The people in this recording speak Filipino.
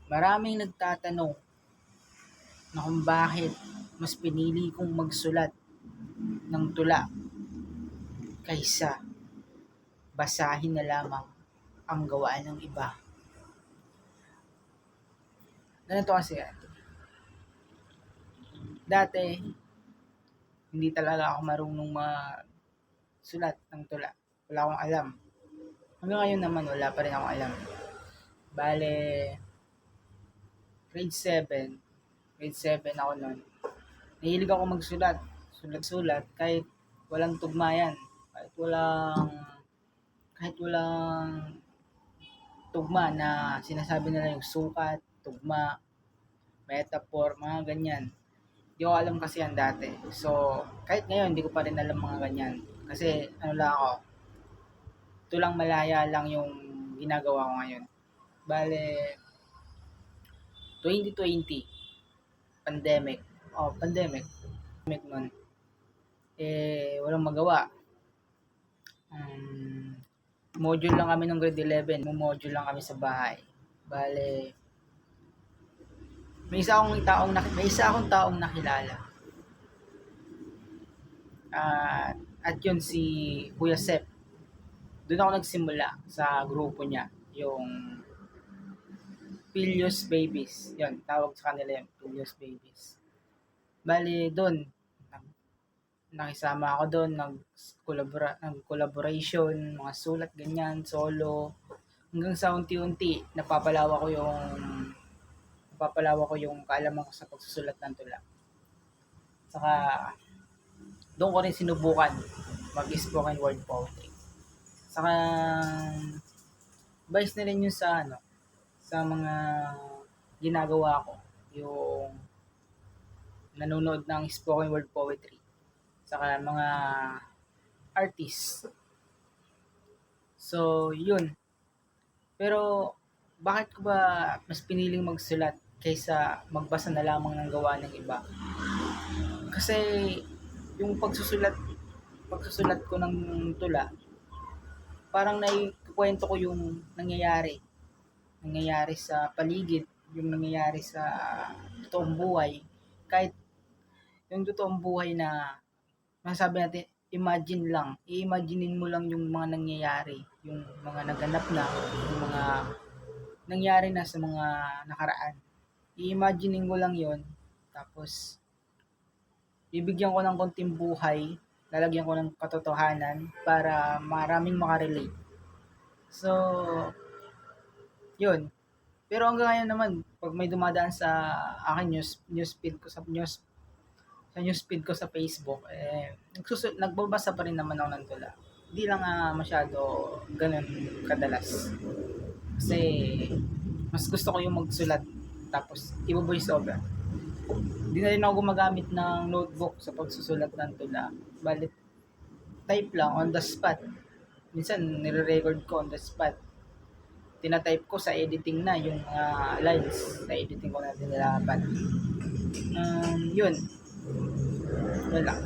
Maraming nagtatanong na kung bakit mas pinili kong magsulat ng tula kaysa basahin na lamang ang gawa ng iba. Ganito kasi dati, hindi talaga ako marunong magsulat ng tula. Wala akong alam. Hanggang ngayon naman, wala pa rin akong alam. Bale, grade 7, grade 7 ako noon. Nahilig ako magsulat, sulat-sulat, kahit walang tugmayan, kahit walang tugma na sinasabi nila yung sukat, tugma, metaphor, mga ganyan. Hindi ko alam kasi yan dati. So, kahit ngayon, hindi ko pa rin alam mga ganyan. Kasi, ano lang ako, tulang malaya lang yung ginagawa ko ngayon. Bale, 2020, pandemic. Pandemic nun. Walang magawa. Module lang kami ng grade 11. Module lang kami sa bahay. Bale, may isa akong taong nakilala. At yun si Kuya Sep. Doon ako nagsimula sa grupo niya, yung Pilios Babies. Yun, tawag sa kanila yung Pilios Babies. Bali, doon, nakisama ako doon, nag-collaboration, mga sulat, ganyan, solo. Hanggang sa unti-unti, napapalawa ko yung kaalaman ko sa pagsusulat ng tula. Saka, doon ko rin sinubukan mag-spoken word poetry. Saka, vice na rin yun sa mga ginagawa ko, yung nanonood ng spoken word poetry, saka mga artists. So, yun. Pero, bakit ko ba mas piniling magsulat kaysa magbasa na lamang ng gawa ng iba? Kasi, yung pagsusulat ko ng tula, parang naikwento ko yung nangyayari sa paligid, yung nangyayari sa totoong buhay. Kahit yung totoong buhay na masasabi natin, i-imaginein mo lang yung mga nangyayari, yung mga naganap na, yung mga nangyari na sa mga nakaraan. I-imaginein mo lang yon, tapos bibigyan ko ng konting buhay, lalagyan ko ng katotohanan para maraming makarelate. So, yun. Pero hanggang ngayon naman, pag may dumadaan sa akin newsfeed ko sa Facebook, nagbabasa pa rin naman ako ng tula. Hindi lang masyado ganun kadalas. Kasi mas gusto ko yung magsulat tapos i-voice over. Hindi na rin ako gumagamit ng notebook sa pagsusulat ng tula. Balit type lang on the spot. Minsan nire-record ko on the spot. Tinatype ko sa editing na yung lines. Sa editing ko na dinalapan. Yun. Wala.